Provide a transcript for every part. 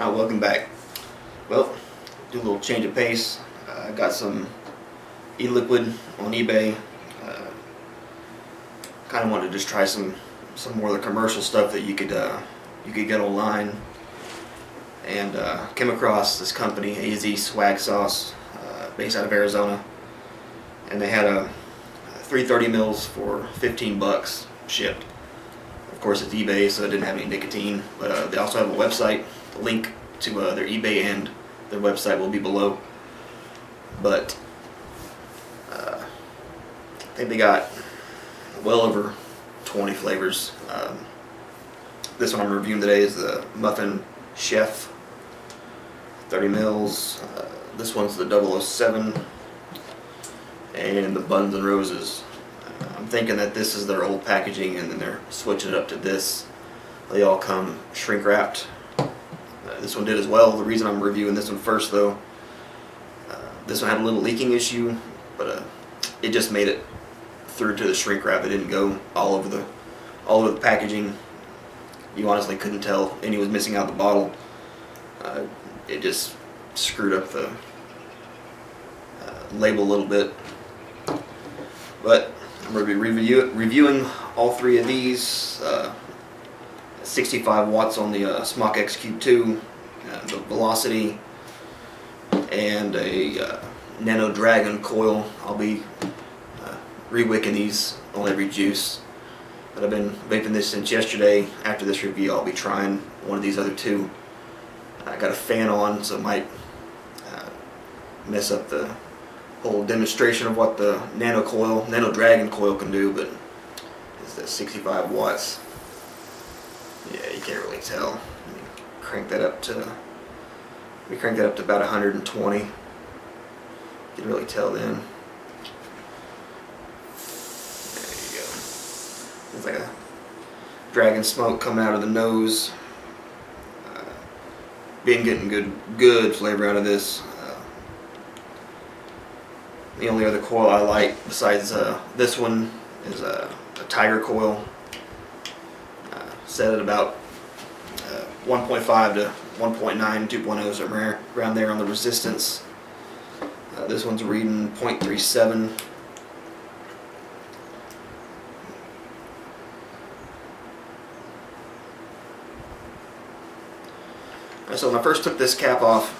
Welcome back. Well, do a little change of pace. I got some e-liquid on eBay. Kind of wanted to just try some more of the commercial stuff that you could get online, and came across this company, AZ Swagg sauce, based out of Arizona, and they had a 330 mils for 15 bucks shipped. Of course, it's eBay, so it didn't have any nicotine, but they also have a website. The link to their eBay and their website will be below. But I think they got well over 20 flavors. This one I'm reviewing today is the Muffin Chef, 30 mils. This one's the 007, and the Buns and Roses. I'm thinking that this is their old packaging, and then they're switching it up to this. They all come shrink wrapped. This one did as well. The reason I'm reviewing this one first, though, this one had a little leaking issue, but it just made it through to the shrink wrap. It didn't go all over the packaging. You honestly couldn't tell any was missing out the bottle. It just screwed up the label a little bit. But I'm going to be reviewing all three of these. 65 watts on the Swagg XQ2, the Velocity, and a Nano Dragon coil. I'll be re-wicking these on every juice, but I've been vaping this since yesterday. After this review, I'll be trying one of these other two. I got a fan on, so it might mess up the whole demonstration of what the Nano Dragon coil can do, but it's the 65 watts. Yeah, you can't really tell. We crank that up to about 120. You can really tell then. There you go. It's like a dragon smoke coming out of the nose. Been getting good flavor out of this. The only other coil I like besides this one is a Tiger coil. Set at about 1.5 to 1.9, 2.0, somewhere around there on the resistance. This one's reading 0.37. So when I first took this cap off,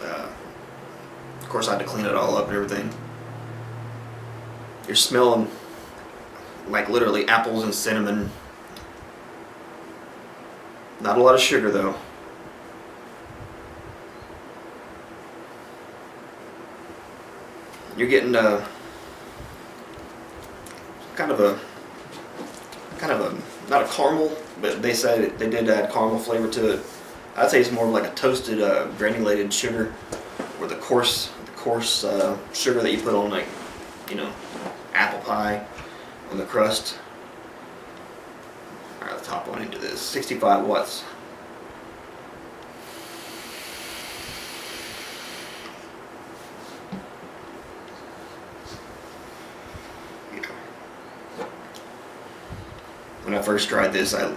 of course I had to clean it all up and everything. You're smelling like literally apples and cinnamon. Not a lot of sugar though. You're getting kind of a not a caramel, but they said they did add caramel flavor to it. I'd say it's more like a toasted granulated sugar, or the coarse sugar that you put on, like, apple pie on the crust. Alright, let's hop on into this. 65 watts. Yeah. When I first tried this, I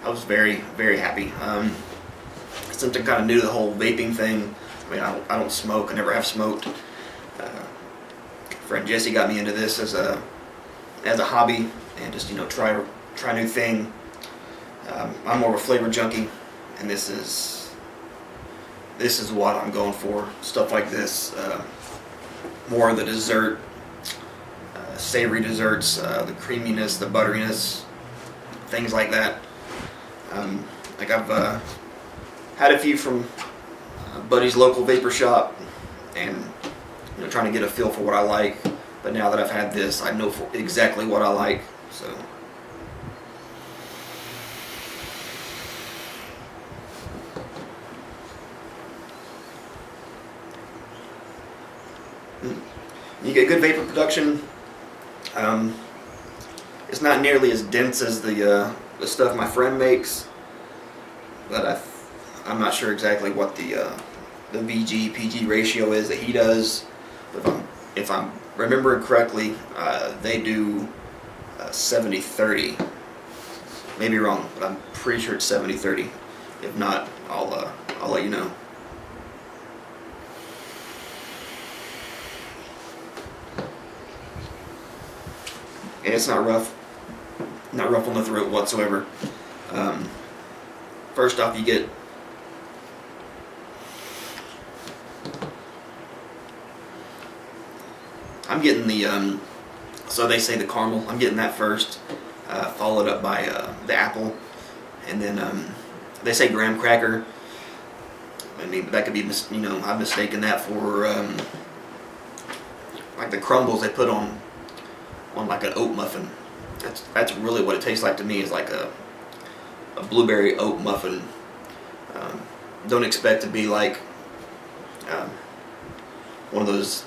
was very, very happy. Something kind of new to the whole vaping thing. I mean, I don't smoke. I never have smoked. Friend Jesse got me into this as a hobby, and just try new thing. I'm more of a flavor junkie, and this is what I'm going for. Stuff like this, more of the dessert, savory desserts, the creaminess, the butteriness, things like that. Like I've had a few from buddy's local vapor shop, and trying to get a feel for what I like. But now that I've had this, I know exactly what I like. So you get good vapor production. It's not nearly as dense as the stuff my friend makes, but I'm not sure exactly what the VG-PG ratio is that he does. But if I'm remembering correctly, they do 70-30. Maybe wrong, but I'm pretty sure it's 70-30. If not, I'll let you know. And it's not rough on the throat whatsoever. First off, you get I'm getting the so they say the caramel. I'm getting that first, followed up by the apple, and then they say graham cracker. I mean, that could be, I'm mistaken that for like the crumbles they put on like an oat muffin. That's really what it tastes like to me, is like a blueberry oat muffin. Don't expect to be like one of those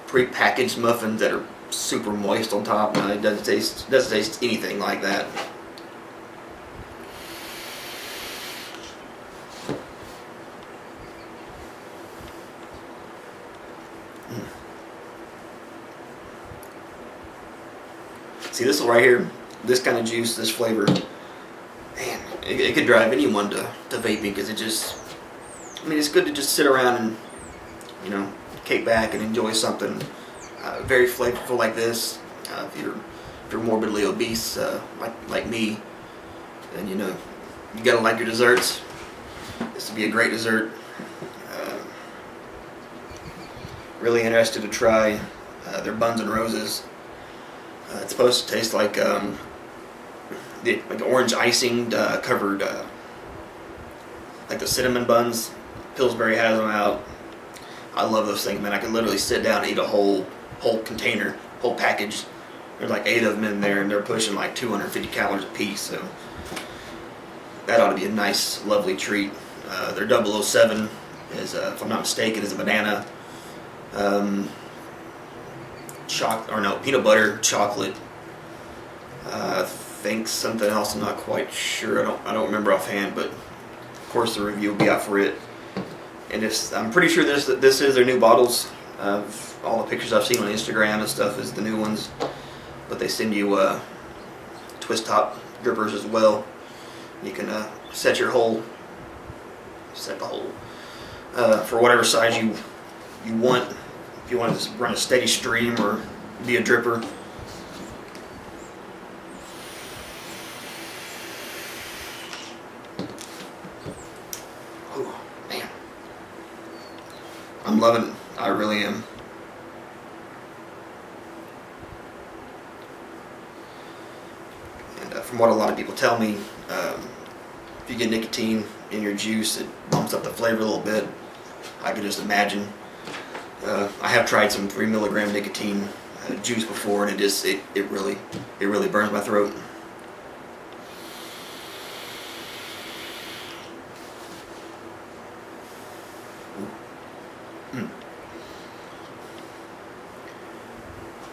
pre-packaged muffins that are super moist on top. No, it doesn't taste anything like that. See, this right here, this kind of juice, this flavor, man, it could drive anyone to vaping, because it's good to just sit around and, kick back and enjoy something very flavorful like this. If you're morbidly obese, like me, then you gotta like your desserts. This would be a great dessert. Really interested to try their buns and roses. It's supposed to taste like orange icing covered, like the cinnamon buns. Pillsbury has them out. I love those things, man. I could literally sit down and eat a whole container, whole package. There's like 8 of them in there, and they're pushing like 250 calories a piece. So that ought to be a nice, lovely treat. Their 007 is, if I'm not mistaken, is a banana, peanut butter, chocolate. I think something else. I'm not quite sure. I don't remember offhand, but of course the review will be out for it. And I'm pretty sure this is their new bottles. All the pictures I've seen on Instagram and stuff is the new ones. But they send you twist top grippers as well. You can set the hole for whatever size you want. If you want to run a steady stream or be a dripper. Oh, man. I'm loving it. I really am. And from what a lot of people tell me, if you get nicotine in your juice, it bumps up the flavor a little bit. I could just imagine. I have tried some 3 milligram nicotine juice before, and it really burns my throat.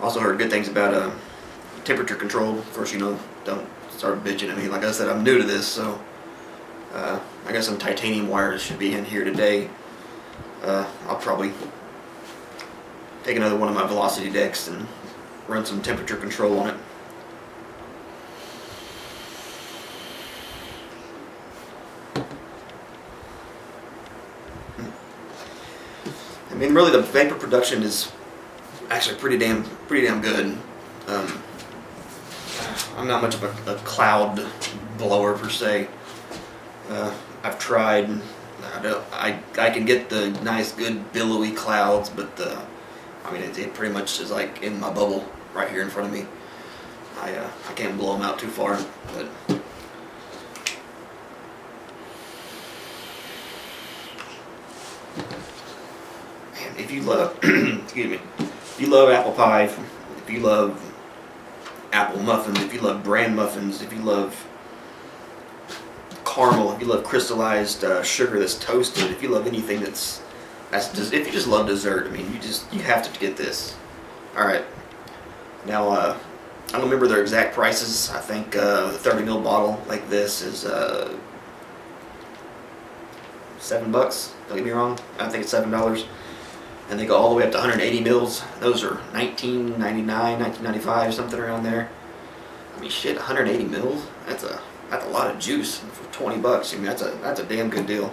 Also heard good things about temperature control. Of course, don't start bitching at me. Like I said, I'm new to this, so I got some titanium wires should be in here today. I'll probably take another one of my velocity decks and run some temperature control on it. I mean, really, the vapor production is actually pretty damn good. I'm not much of a cloud blower per se. I've tried. I can get the nice, good billowy clouds, but it pretty much is like in my bubble right here in front of me. I can't blow them out too far, but. Man, if you love, excuse me, if you love apple pie, if you love apple muffins, if you love bran muffins, if you love caramel, if you love crystallized sugar that's toasted, if you love anything if you just love dessert, you have to get this. All right. Now, I don't remember their exact prices. I think the 30 ml bottle like this is $7. Don't get me wrong. I think it's $7. And they go all the way up to 180 mils. Those are $19.99, $19.95, something around there. Shit, 180 mils? That's That's a lot of juice for $20. I mean, that's a damn good deal.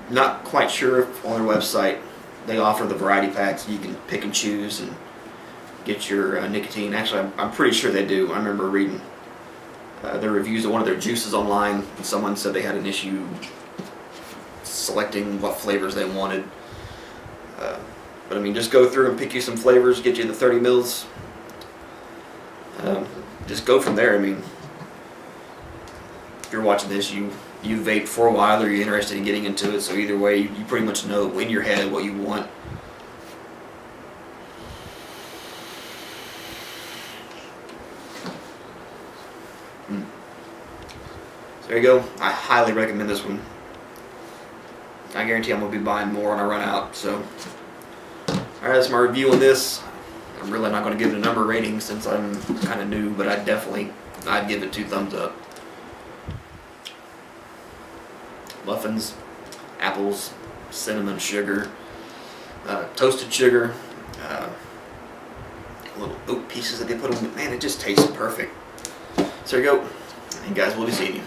Not quite sure if on their website they offer the variety packs. You can pick and choose and get your nicotine. Actually, I'm pretty sure they do. I remember reading their reviews of one of their juices online, and someone said they had an issue selecting what flavors they wanted. But I mean, just go through and pick you some flavors, get you the 30 mils. Just go from there. I mean, if you're watching this, you vaped for a while, or you're interested in getting into it. So either way, you pretty much know in your head what you want. So there you go. I highly recommend this one. I guarantee I'm going to be buying more when I run out. So, alright, that's my review on this. I'm really not going to give it a number rating since I'm kind of new, but I'd give it 2 thumbs up. Muffins, apples, cinnamon, sugar, toasted sugar, little oat pieces that they put on it. Man, it just tastes perfect. So there you go. And guys, we'll be seeing you.